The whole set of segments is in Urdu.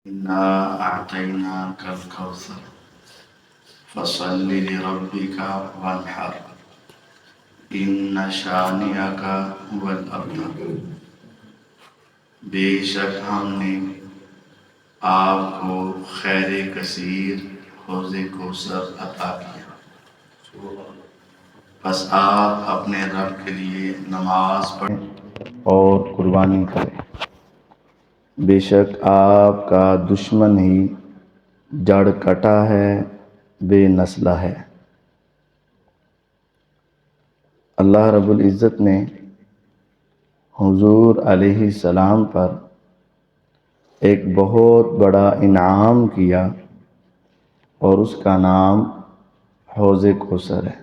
إنا أعطيناك الكوثر فصل لربك وانحر إن شانئك هو الأبتر۔ بے شک ہم نے آپ کو خیر کثیر حوض کوثر عطا کیا، بس آپ اپنے رب کے لیے نماز پڑھیں اور قربانی کریں۔ بے شک آپ کا دشمن ہی جڑ کٹا ہے، بے نسلہ ہے۔ اللہ رب العزت نے حضور علیہ السلام پر ایک بہت بڑا انعام کیا اور اس کا نام حوض کوثر ہے،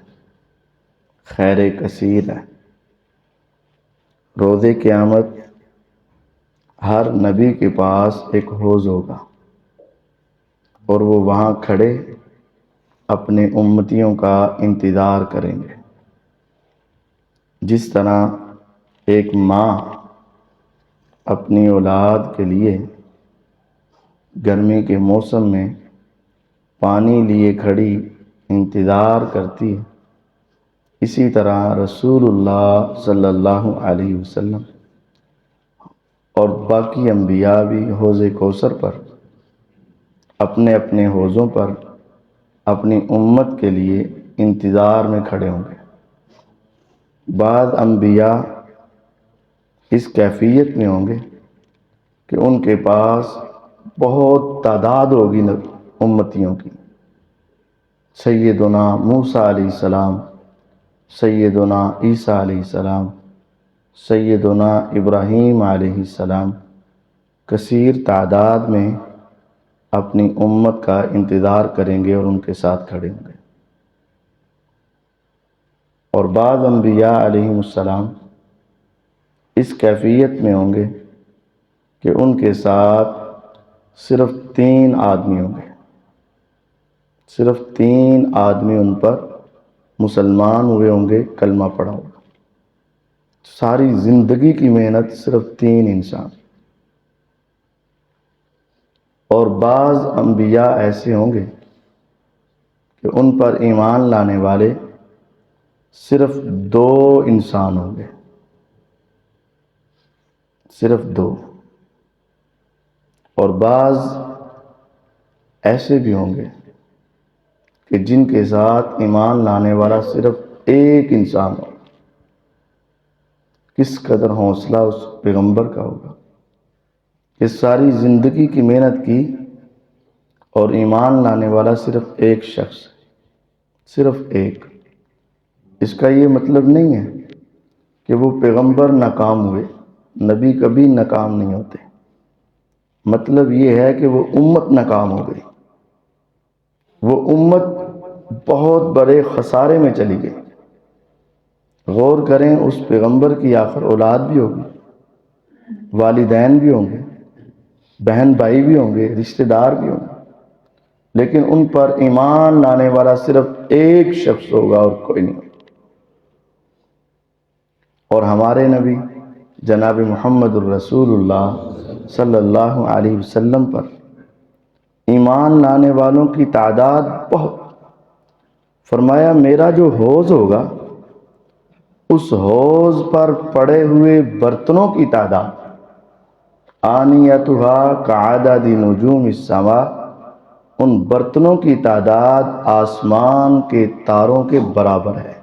خیر کثیر ہے۔ روز قیامت ہر نبی کے پاس ایک حوض ہوگا اور وہ وہاں کھڑے اپنے امتیوں کا انتظار کریں گے، جس طرح ایک ماں اپنی اولاد کے لیے گرمی کے موسم میں پانی لیے کھڑی انتظار کرتی ہے، اسی طرح رسول اللہ صلی اللہ علیہ وسلم اور باقی انبیاء بھی حوض کوثر پر اپنے اپنے حوضوں پر اپنی امت کے لیے انتظار میں کھڑے ہوں گے۔ بعض انبیاء اس کیفیت میں ہوں گے کہ ان کے پاس بہت تعداد ہوگی امتیوں کی۔ سیدنا موسیٰ علیہ السلام، سیدنا عیسیٰ علیہ السلام، سیدنا ابراہیم علیہ السلام کثیر تعداد میں اپنی امت کا انتظار کریں گے اور ان کے ساتھ کھڑے ہوں گے۔ اور بعض انبیاء علیہ السلام اس کیفیت میں ہوں گے کہ ان کے ساتھ صرف 3 آدمی ہوں گے، صرف 3 آدمی ان پر مسلمان ہوئے ہوں گے، کلمہ پڑھا ہوگا۔ ساری زندگی کی محنت صرف 3 انسان۔ اور بعض انبیاء ایسے ہوں گے کہ ان پر ایمان لانے والے صرف 2 انسان ہوں گے، صرف 2۔ اور بعض ایسے بھی ہوں گے کہ جن کے ساتھ ایمان لانے والا صرف 1 انسان ہوگا۔ کس قدر حوصلہ اس پیغمبر کا ہوگا کہ ساری زندگی کی محنت کی اور ایمان لانے والا صرف 1 شخص، صرف 1۔ اس کا یہ مطلب نہیں ہے کہ وہ پیغمبر ناکام ہوئے، نبی کبھی ناکام نہیں ہوتے۔ مطلب یہ ہے کہ وہ امت ناکام ہو گئی، وہ امت بہت بڑے خسارے میں چلی گئی۔ غور کریں، اس پیغمبر کی آخر اولاد بھی ہوگی، والدین بھی ہوں گے، بہن بھائی بھی ہوں گے، رشتہ دار بھی ہوں گے، لیکن ان پر ایمان لانے والا صرف 1 شخص ہوگا اور کوئی نہیں۔ اور ہمارے نبی جناب محمد الرسول اللہ صلی اللہ علیہ وسلم پر ایمان لانے والوں کی تعداد بہت۔ فرمایا میرا جو حوض ہوگا اس حوض پر پڑے ہوئے برتنوں کی تعداد آنیتھا کعدد نجوم السماء، ان برتنوں کی تعداد آسمان کے تاروں کے برابر ہے۔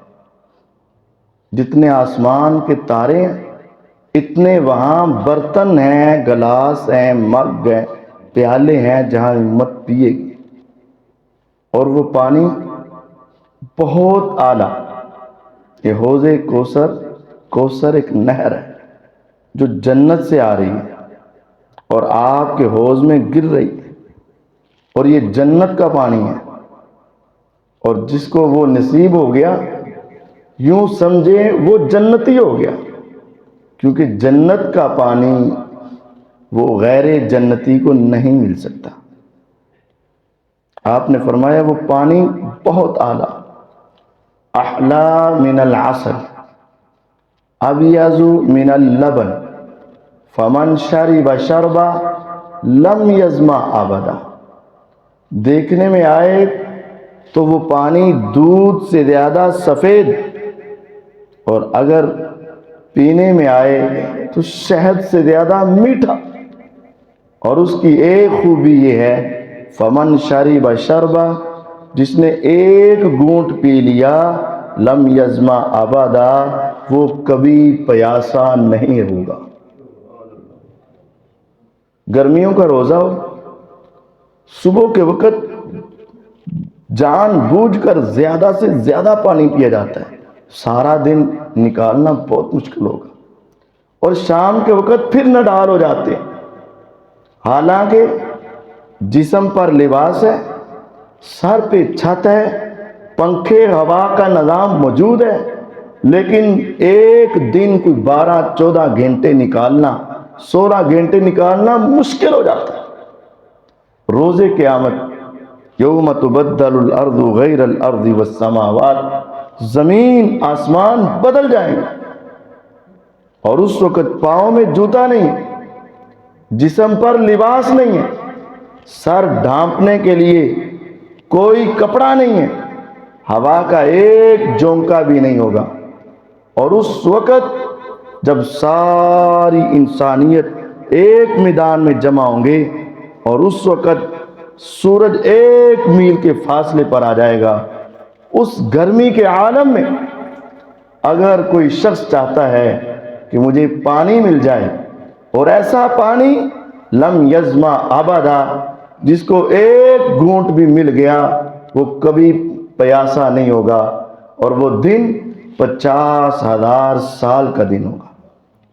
جتنے آسمان کے تارے ہیں اتنے وہاں برتن ہیں، گلاس ہیں، مگ ہیں، پیالے ہیں جہاں امت پیے گی۔ اور وہ پانی بہت اعلیٰ۔ یہ حوض کوثر ایک نہر ہے جو جنت سے آ رہی ہے اور آپ کے حوض میں گر رہی ہے، اور یہ جنت کا پانی ہے۔ اور جس کو وہ نصیب ہو گیا، یوں سمجھے وہ جنتی ہو گیا، کیونکہ جنت کا پانی وہ غیر جنتی کو نہیں مل سکتا۔ آپ نے فرمایا وہ پانی بہت اعلیٰ، احلی من العسل ابیض من اللبن فمن شرب شربا لم یزما ابدا، دیکھنے میں آئے تو وہ پانی دودھ سے زیادہ سفید، اور اگر پینے میں آئے تو شہد سے زیادہ میٹھا۔ اور اس کی ایک خوبی یہ ہے، فمن شرب شربا، جس نے ایک گھونٹ پی لیا، لم یزما ابدا، وہ کبھی پیاسا نہیں ہوگا۔ گرمیوں کا روزہ ہو، صبح کے وقت جان بوجھ کر زیادہ سے زیادہ پانی پیا جاتا ہے، سارا دن نکالنا بہت مشکل ہوگا، اور شام کے وقت پھر نڈال ہو جاتے ہیں، حالانکہ جسم پر لباس ہے، سر پہ چھت ہے، پنکھے ہوا کا نظام موجود ہے، لیکن ایک دن کوئی 12-14 گھنٹے نکالنا، 16 گھنٹے نکالنا مشکل ہو جاتا ہے۔ روز قیامت یوم تبدل الارض غیر الارض والسماوات، زمین آسمان بدل جائیں گے، اور اس وقت پاؤں میں جوتا نہیں ہے، جسم پر لباس نہیں ہے، سر ڈھانپنے کے لیے کوئی کپڑا نہیں ہے، ہوا کا ایک جھونکا بھی نہیں ہوگا۔ اور اس وقت جب ساری انسانیت ایک میدان میں جمع ہوں گے، اور اس وقت سورج 1 میل کے فاصلے پر آ جائے گا، اس گرمی کے عالم میں اگر کوئی شخص چاہتا ہے کہ مجھے پانی مل جائے، اور ایسا پانی لم یزما ابدا، جس کو ایک گھونٹ بھی مل گیا وہ کبھی پیاسا نہیں ہوگا، اور وہ دن 50,000 سال کا دن ہوگا۔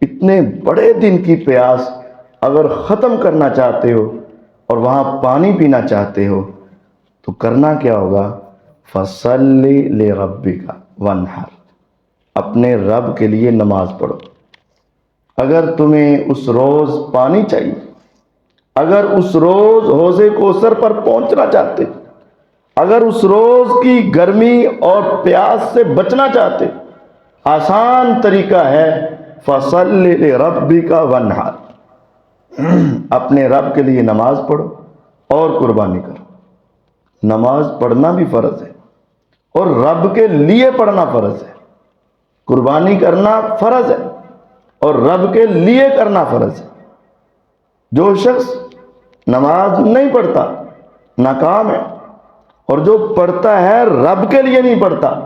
اتنے بڑے دن کی پیاس اگر ختم کرنا چاہتے ہو اور وہاں پانی پینا چاہتے ہو تو کرنا کیا ہوگا؟ فَصَلِّ لِرَبِّكَ وَانْحَرْ، اپنے رب کے لیے نماز پڑھو۔ اگر تمہیں اس روز پانی چاہیے، اگر اس روز حوض کوثر پر پہنچنا چاہتے، اگر اس روز کی گرمی اور پیاس سے بچنا چاہتے، آسان طریقہ ہے، فَصَلِّ لِرَبِّكَ وَانْحَرْ، اپنے رب کے لیے نماز پڑھو اور قربانی کرو۔ نماز پڑھنا بھی فرض ہے، اور رب کے لیے پڑھنا فرض ہے، قربانی کرنا فرض ہے، اور رب کے لیے کرنا فرض ہے۔ جو شخص نماز نہیں پڑھتا ناکام ہے، اور جو پڑھتا ہے رب کے لیے نہیں پڑھتا،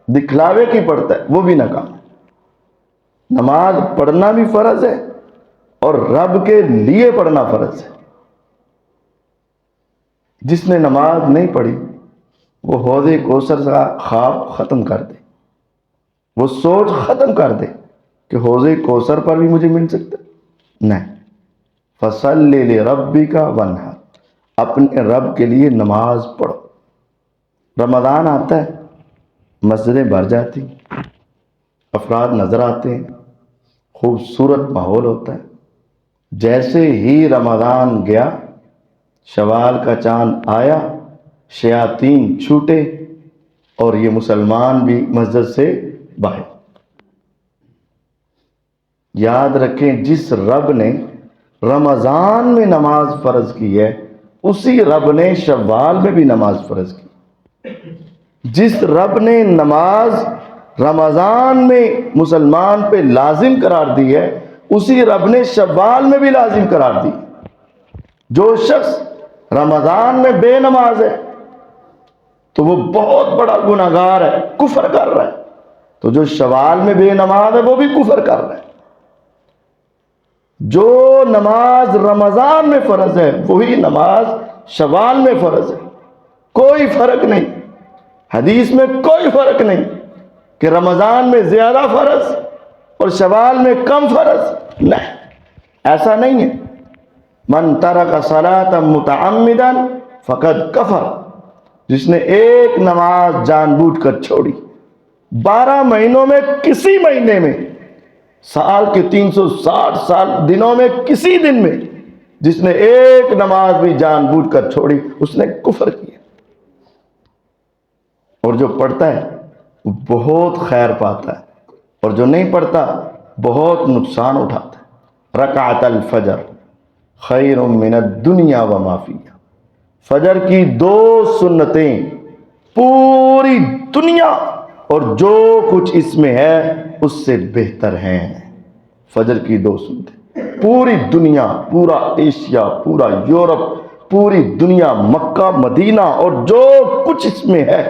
دکھلاوے کی پڑھتا ہے، وہ بھی ناکام ہے۔ نماز پڑھنا بھی فرض ہے اور رب کے لیے پڑھنا فرض ہے۔ جس نے نماز نہیں پڑھی وہ حوض کوثر کا خواب ختم کر دے، وہ سوچ ختم کر دے کہ حوض کوثر پر بھی مجھے مل سکتا ہے، نہیں۔ فَصَلِّ لِرَبِّكَ وَانْحَرْ، اپنے رب کے لیے نماز پڑھو۔ رمضان آتا ہے، مسجدیں بھر جاتی، افراد نظر آتے ہیں، خوبصورت ماحول ہوتا ہے۔ جیسے ہی رمضان گیا، شوال کا چاند آیا، شیاطین چھوٹے اور یہ مسلمان بھی مسجد سے باہر۔ یاد رکھیں، جس رب نے رمضان میں نماز فرض کی ہے، اسی رب نے شوال میں بھی نماز فرض کی۔ جس رب نے نماز رمضان میں مسلمان پہ لازم قرار دی ہے، اسی رب نے شوال میں بھی لازم قرار دی۔ جو شخص رمضان میں بے نماز ہے تو وہ بہت بڑا گناہگار ہے، کفر کر رہا ہے، تو جو شوال میں بے نماز ہے وہ بھی کفر کر رہا ہے۔ جو نماز رمضان میں فرض ہے وہی نماز شوال میں فرض ہے، کوئی فرق نہیں، حدیث میں کوئی فرق نہیں کہ رمضان میں زیادہ فرض اور شوال میں کم فرض، نہیں، ایسا نہیں ہے۔ من ترک صلاۃ متعمدا فقد کفر، جس نے ایک نماز جان بوجھ کر چھوڑی، 12 مہینوں میں کسی مہینے میں، سال کے 360 دنوں میں کسی دن میں جس نے ایک نماز بھی جان بوجھ کر چھوڑی، اس نے کفر کیا۔ اور جو پڑھتا ہے وہ بہت خیر پاتا ہے، اور جو نہیں پڑھتا بہت نقصان اٹھاتا ہے۔ رکعت الفجر خیر من الدنیا وما فیہا، فجر کی 2 سنتیں پوری دنیا اور جو کچھ اس میں ہے اس سے بہتر ہیں۔ فجر کی 2 سنتیں پوری دنیا، پورا ایشیا، پورا یورپ، پوری دنیا، مکہ مدینہ اور جو کچھ اس میں ہے،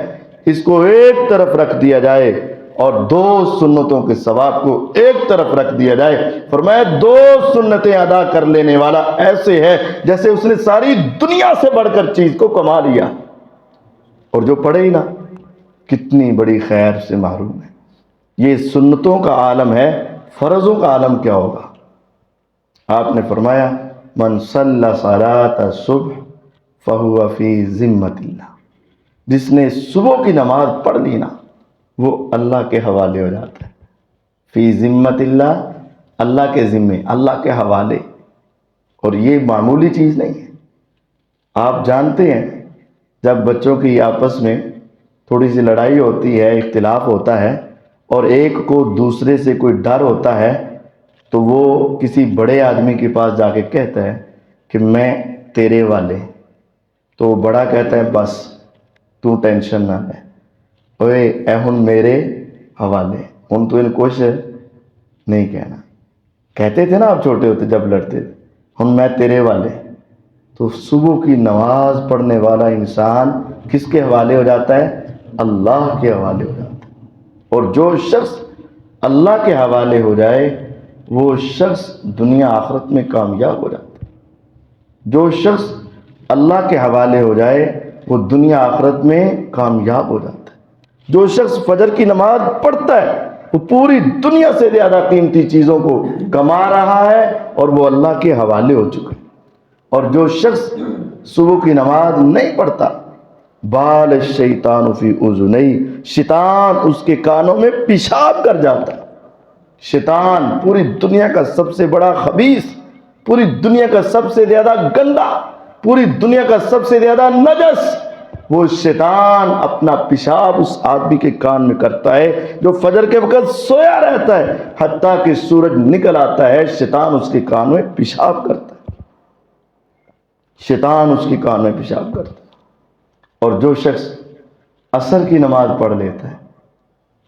اس کو ایک طرف رکھ دیا جائے اور 2 سنتوں کے ثواب کو ایک طرف رکھ دیا جائے۔ فرمایا 2 سنتیں ادا کر لینے والا ایسے ہے جیسے اس نے ساری دنیا سے بڑھ کر چیز کو کما لیا، اور جو پڑھے ہی نہ کتنی بڑی خیر سے محروم ہے۔ یہ سنتوں کا عالم ہے، فرضوں کا عالم کیا ہوگا؟ آپ نے فرمایا من صلی صلاۃ الصبح فہو فی ذمۃ اللہ، جس نے صبح کی نماز پڑھ لی نا وہ اللہ کے حوالے ہو جاتا ہے۔ فی ذمۃ اللہ، اللہ کے ذمے، اللہ کے حوالے، اور یہ معمولی چیز نہیں ہے۔ آپ جانتے ہیں جب بچوں کی آپس میں تھوڑی سی لڑائی ہوتی ہے، اختلاف ہوتا ہے، اور ایک کو دوسرے سے کوئی ڈر ہوتا ہے تو وہ کسی بڑے آدمی کے پاس جا کے کہتا ہے کہ میں تیرے والے، تو وہ بڑا کہتا ہے بس تو ٹینشن نہ لے، اوے اے ہن میرے حوالے، ہن تو ان کوش نہیں کہنا۔ کہتے تھے نا آپ چھوٹے ہوتے جب لڑتے تھے، ہن میں تیرے والے۔ تو صبح کی نماز پڑھنے والا انسان کس کے حوالے ہو جاتا ہے؟ اللہ کے حوالے ہو جاتا ہے۔ اور جو شخص اللہ کے حوالے ہو جائے وہ شخص دنیا آخرت میں کامیاب ہو جاتا ہے۔ جو شخص اللہ کے حوالے ہو جائے وہ دنیا آخرت میں کامیاب ہو جاتا ہے۔ جو شخص فجر کی نماز پڑھتا ہے وہ پوری دنیا سے زیادہ قیمتی چیزوں کو کما رہا ہے اور وہ اللہ کے حوالے ہو چکا ہے۔ اور جو شخص صبح کی نماز نہیں پڑھتا، بال الشیطان فی اذنیہ، شیطان اس کے کانوں میں پیشاب کر جاتا ہے۔ شیطان پوری دنیا کا سب سے بڑا خبیث، پوری دنیا کا سب سے زیادہ گندا، پوری دنیا کا سب سے زیادہ نجس، وہ شیطان اپنا پیشاب اس آدمی کے کان میں کرتا ہے جو فجر کے وقت سویا رہتا ہے، حتیٰ کہ سورج نکل آتا ہے شیطان اس کے کان میں پیشاب کرتا ہے۔ شیطان اس کے کان میں پیشاب کرتا ہے۔ اور جو شخص عصر کی نماز پڑھ لیتا ہے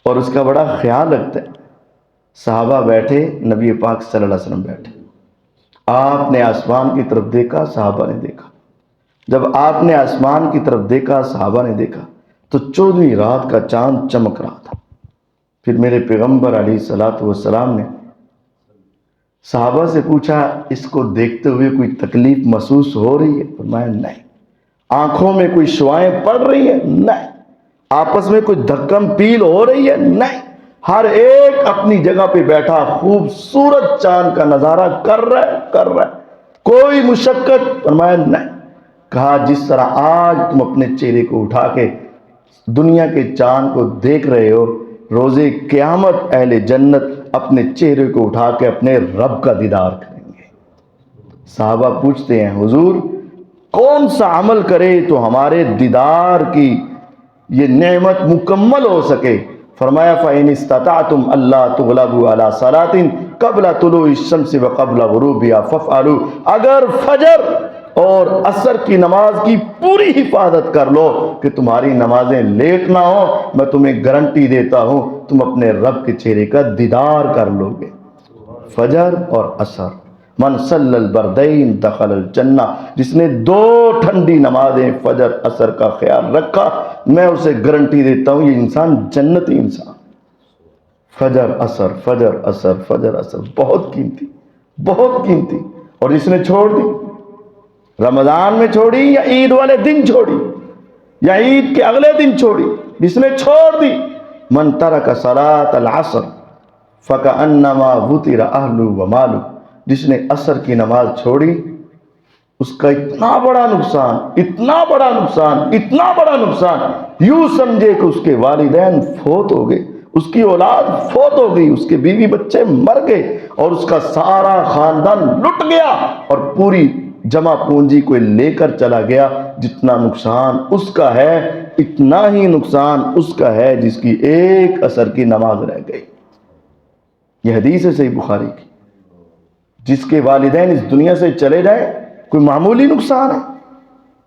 اور اس کا بڑا خیال رکھتا ہے، صحابہ بیٹھے، نبی پاک صلی اللہ علیہ وسلم بیٹھے، آپ نے آسمان کی طرف دیکھا، صحابہ نے دیکھا۔ جب آپ نے آسمان کی طرف دیکھا، صحابہ نے دیکھا، تو 14ویں رات کا چاند چمک رہا تھا۔ پھر میرے پیغمبر علیہ الصلوۃ والسلام نے صحابہ سے پوچھا اس کو دیکھتے ہوئے کوئی تکلیف محسوس ہو رہی ہے؟ فرمایا نہیں۔ آنکھوں میں کوئی شعائیں پڑ رہی ہیں؟ نہیں۔ آپس میں کوئی دھکم پیل ہو رہی ہے؟ نہیں۔ ہر ایک اپنی جگہ پہ بیٹھا خوبصورت چاند کا نظارہ کر رہا ہے، کوئی مشقت؟ فرمایا نہیں۔ کہا جس طرح آج تم اپنے چہرے کو اٹھا کے دنیا کے چاند کو دیکھ رہے ہو، روز قیامت اہل جنت اپنے چہرے کو اٹھا کے اپنے رب کا دیدار کریں گے۔ صحابہ پوچھتے ہیں حضور کون سا عمل کرے تو ہمارے دیدار کی یہ نعمت مکمل ہو سکے؟ فرمایا فَإِنِ اسْتَطَعْتُمْ أَلَّا تُغْلَبُوا عَلَى صَلَاةٍ قَبْلَ طُلُوعِ الشَّمْسِ وَقَبْلَ غُرُوبِهَا فَافْعَلُوا، اگر فجر اور عصر کی نماز کی پوری حفاظت کر لو کہ تمہاری نمازیں لیٹ نہ ہو، میں تمہیں گارنٹی دیتا ہوں تم اپنے رب کے چہرے کا دیدار کر لو گے۔ فجر اور عصر، من صلی البردین دخل الجنہ، جس نے 2 ٹھنڈی نمازیں فجر عصر کا خیال رکھا، میں اسے گارنٹی دیتا ہوں یہ انسان جنتی انسان۔ فجر عصر، فجر عصر، فجر عصر، بہت قیمتی، بہت قیمتی۔ اور جس نے چھوڑ دی، رمضان میں چھوڑی یا عید والے دن چھوڑی یا عید کے اگلے دن چھوڑی، جس نے چھوڑ دی، من ترک صلاۃ العصر فکأنما وطر اہلہ ومالہ، جس نے عصر کی نماز چھوڑی اس کا اتنا بڑا نقصان، اتنا بڑا نقصان، اتنا بڑا نقصان، یوں سمجھے کہ اس کے والدین فوت ہو گئے، اس کی اولاد فوت ہو گئی، اس کے بیوی بچے مر گئے اور اس کا سارا خاندان لٹ گیا اور پوری جمع پونجی کو لے کر چلا گیا۔ جتنا نقصان اس کا ہے اتنا ہی نقصان اس کا ہے جس کی ایک عصر کی نماز رہ گئی۔ یہ حدیث ہے صحیح بخاری کی۔ جس کے والدین اس دنیا سے چلے جائیں کوئی معمولی نقصان ہے؟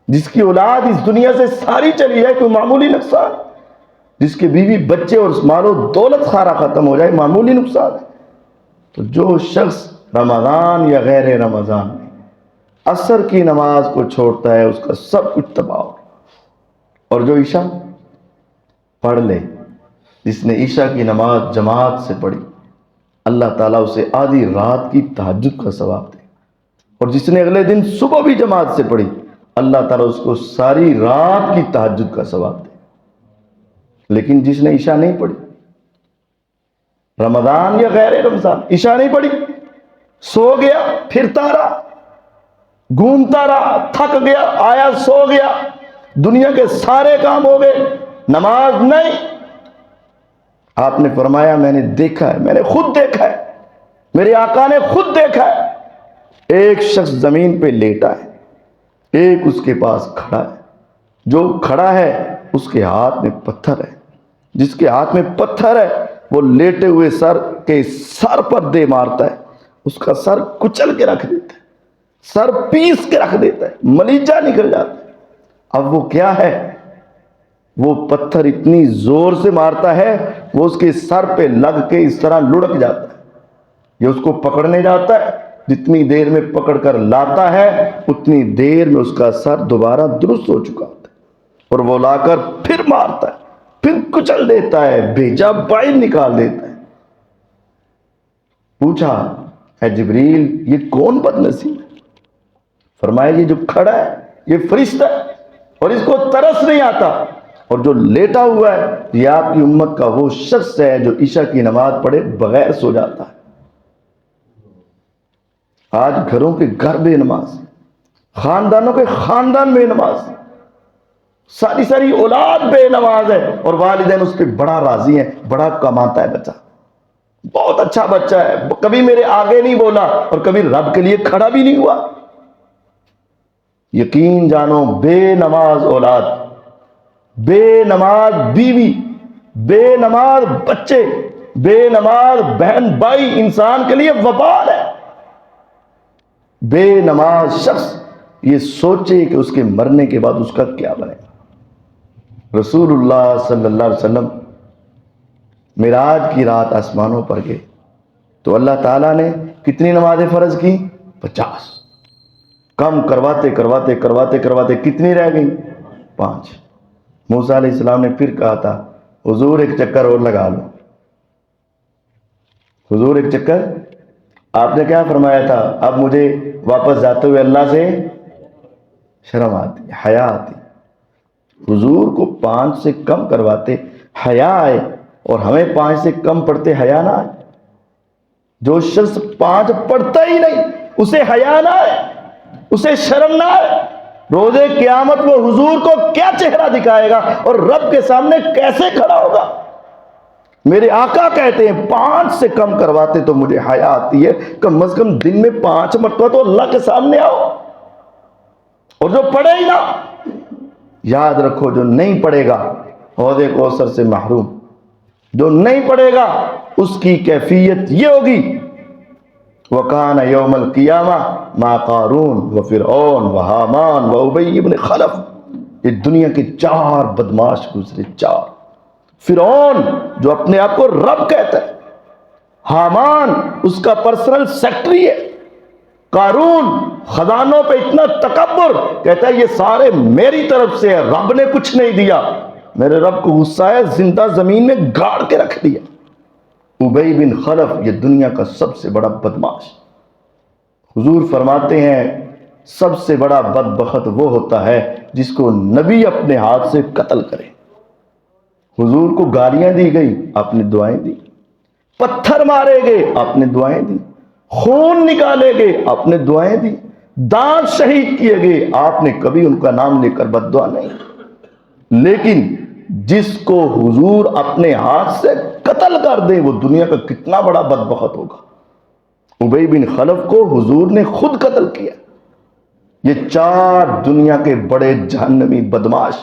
جس کی اولاد اس دنیا سے ساری چلی جائے کوئی معمولی نقصان؟ جس کے بیوی بچے اور مال و دولت سارا ختم ہو جائے معمولی نقصان ہے؟ تو جو شخص رمضان یا غیر رمضان میں عصر کی نماز کو چھوڑتا ہے اس کا سب کچھ تباہ ہو. اور جو عشاء پڑھ لے، جس نے عشاء کی نماز جماعت سے پڑھی، اللہ تعالیٰ اسے آدھی رات کی تہجد کا ثواب دے. اور جس نے اگلے دن صبح بھی جماعت سے پڑھی، اللہ تعالیٰ اس کو ساری رات کی تہجد کا ثواب دے. لیکن جس نے عشاء نہیں پڑھی، رمضان یا غیر رمضان، عشاء نہیں پڑھی، سو گیا، پھرتا رہا، گھومتا رہا، تھک گیا، آیا سو گیا، دنیا کے سارے کام ہو گئے، نماز نہیں. آپ نے فرمایا میں نے دیکھا ہے، میں نے خود دیکھا ہے، میرے آقا نے خود دیکھا ہے، ایک شخص زمین پہ لیٹا ہے، ایک اس کے پاس کھڑا ہے. جو کھڑا ہے اس کے ہاتھ میں پتھر ہے، جس کے ہاتھ میں پتھر ہے وہ لیٹے ہوئے سر کے سر پر دے مارتا ہے، اس کا سر کچل کے رکھ دیتا ہے، سر پیس کے رکھ دیتا ہے، ملیجہ نکل جاتا ہے. اب وہ کیا ہے؟ وہ پتھر اتنی زور سے مارتا ہے وہ اس کے سر پہ لگ کے اس طرح لڑک جاتا ہے. یہ اس کو پکڑنے جاتا ہے، جتنی دیر میں پکڑ کر لاتا ہے اتنی دیر میں اس کا سر دوبارہ درست ہو چکا ہوتا ہے. اور وہ لا کر پھر مارتا ہے، پھر کچل دیتا ہے، بھیجا باہر نکال دیتا ہے. پوچھا اے جبریل یہ کون بد نصیب ہے؟ فرمایا یہ جو کھڑا ہے یہ فرشتہ ہے اور اس کو ترس نہیں آتا، اور جو لیٹا ہوا ہے یہ آپ کی امت کا وہ شخص ہے جو عشاء کی نماز پڑھے بغیر سو جاتا ہے. آج گھروں کے گھر بے نماز، خاندانوں کے خاندان بے نماز، ساری ساری اولاد بے نماز ہے، اور والدین اس پہ بڑا راضی ہیں، بڑا کماتا ہے بچہ، بہت اچھا بچہ ہے، کبھی میرے آگے نہیں بولا اور کبھی رب کے لیے کھڑا بھی نہیں ہوا. یقین جانو بے نماز اولاد، بے نماز بیوی، بے نماز بچے، بے نماز بہن بھائی انسان کے لیے وبال ہے. بے نماز شخص یہ سوچے کہ اس کے مرنے کے بعد اس کا کیا بنے. رسول اللہ صلی اللہ علیہ وسلم معراج کی رات آسمانوں پر گئے تو اللہ تعالیٰ نے کتنی نمازیں فرض کی؟ 50. کم کرواتے کرواتے کرواتے کرواتے کتنی رہ گئی؟ 5. موسیٰ علیہ السلام نے پھر کہا تھا حضور ایک چکر اور لگا لو. حضور ایک چکر، آپ نے کیا فرمایا تھا؟ اب مجھے واپس جاتے ہوئے اللہ سے شرم آتی، حیا آتی. حضور کو 5 سے کم کرواتے حیا آئے، اور ہمیں 5 سے کم پڑھتے حیا نہ آئے. جو شخص 5 پڑھتا ہی نہیں اسے حیا نہ آئے، اسے شرم نہ آئے، روزے قیامت وہ حضور کو کیا چہرہ دکھائے گا اور رب کے سامنے کیسے کھڑا ہوگا؟ میرے آقا کہتے ہیں 5 سے کم کرواتے تو مجھے حیا آتی ہے، کم از کم دن میں 5 مرتبہ تو اللہ کے سامنے آؤ. اور جو پڑھے ہی نہ، یاد رکھو جو نہیں پڑھے گا حوض کوثر سے محروم. جو نہیں پڑھے گا اس کی کیفیت یہ ہوگی وَكَانَ يَوْمَ الْقِيَامَةِ مَا قَارُونَ وَفِرْعَوْنَ وَحَامَانَ وَأُبَيِّ بْنِ خَلَف. یہ دنیا کے 4 بدماش گزرے، 4. فرعون جو اپنے آپ کو رب کہتا ہے، حامان اس کا پرسنل سیکٹری ہے، قارون خزانوں پہ اتنا تکبر، کہتا ہے یہ سارے میری طرف سے ہے، رب نے کچھ نہیں دیا، میرے رب کو غصہ ہے، زندہ زمین میں گاڑ کے رکھ دیا. ابی بن خلف یہ دنیا کا سب سے بڑا بدماش. حضور فرماتے ہیں سب سے بڑا بدبخت وہ ہوتا ہے جس کو نبی اپنے ہاتھ سے قتل کرے. حضور کو گالیاں دی گئی، آپ نے دعائیں دی. پتھر مارے گئے، آپ نے دعائیں دی. خون نکالے گئے، آپ نے دعائیں دی. دانت شہید کیے گئے، آپ نے کبھی ان کا نام لے کر بد دعا نہیں. لیکن جس کو حضور اپنے ہاتھ سے قتل کر دیں وہ دنیا کا کتنا بڑا بدبخت ہوگا. ابی بن خلف کو حضور نے خود قتل کیا. یہ 4 دنیا کے بڑے جہنمی بدماش.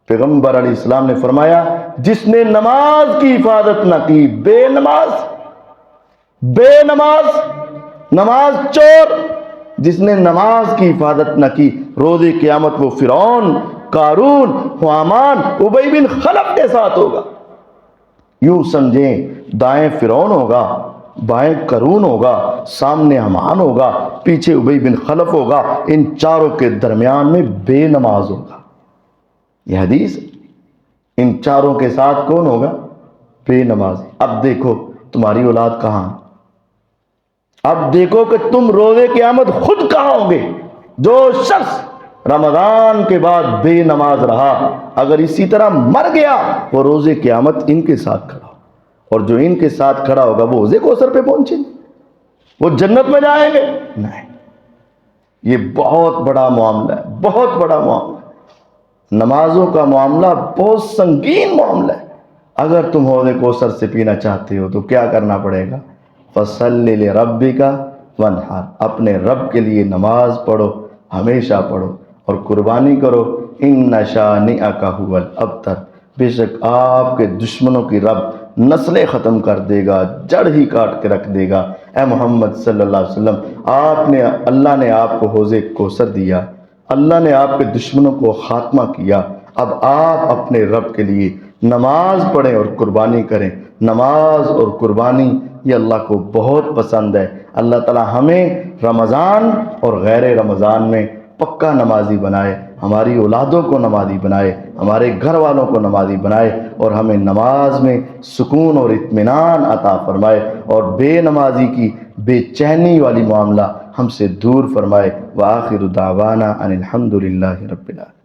پیغمبر علیہ السلام نے فرمایا جس نے نماز کی حفاظت نہ کی، بے نماز نماز چور جس نے نماز کی حفاظت نہ کی، روز قیامت وہ فرعون، قارون، حامان، ابی بن خلف کے ساتھ ہوگا۔ یوں سمجھیں دائیں فرعون ہوگا، بائیں قارون ہوگا، سامنے حامان ہوگا، پیچھے ابی بن خلف ہوگا، ان چاروں کے درمیان میں بے نماز ہوگا۔ یہ حدیث، ان چاروں کے ساتھ کون ہوگا؟ بے نماز۔ اب دیکھو تمہاری اولاد کہاں، اب دیکھو کہ تم روز قیامت خود کہاں ہوں گے۔ جو شخص رمضان کے بعد بے نماز رہا، اگر اسی طرح مر گیا، وہ روز قیامت ان کے ساتھ کھڑا ہو، اور جو ان کے ساتھ کھڑا ہوگا وہ حوض کوثر پہ پہنچیں گے، وہ جنت میں جائیں گے؟ نہیں، یہ بہت بڑا معاملہ ہے، بہت بڑا معاملہ ہے۔ نمازوں کا معاملہ بہت سنگین معاملہ ہے۔ اگر تم حوض کوثر سے پینا چاہتے ہو تو کیا کرنا پڑے گا؟ فَصَلِّ لِرَبِّكَ وَانْحَرْ، اپنے رب کے لیے نماز پڑھو، ہمیشہ پڑھو اور قربانی کرو۔ إِنَّ شَانِئَكَ هُوَ الْأَبْتَرُ، بے شک آپ کے دشمنوں کی رب نسلیں ختم کر دے گا، جڑ ہی کاٹ کے رکھ دے گا۔ اے محمد صلی اللہ علیہ وسلم، اللہ نے آپ کو حوض کوثر دیا، اللہ نے آپ کے دشمنوں کو خاتمہ کیا، اب آپ اپنے رب کے لیے نماز پڑھیں اور قربانی کریں۔ نماز اور قربانی یہ اللہ کو بہت پسند ہے۔ اللہ تعالی ہمیں رمضان اور غیر رمضان میں پکا نمازی بنائے، ہماری اولادوں کو نمازی بنائے، ہمارے گھر والوں کو نمازی بنائے، اور ہمیں نماز میں سکون اور اطمینان عطا فرمائے، اور بے نمازی کی بے چینی والی معاملہ ہم سے دور فرمائے۔ وآخر دعوانا ان الحمد للہ رب العالمین۔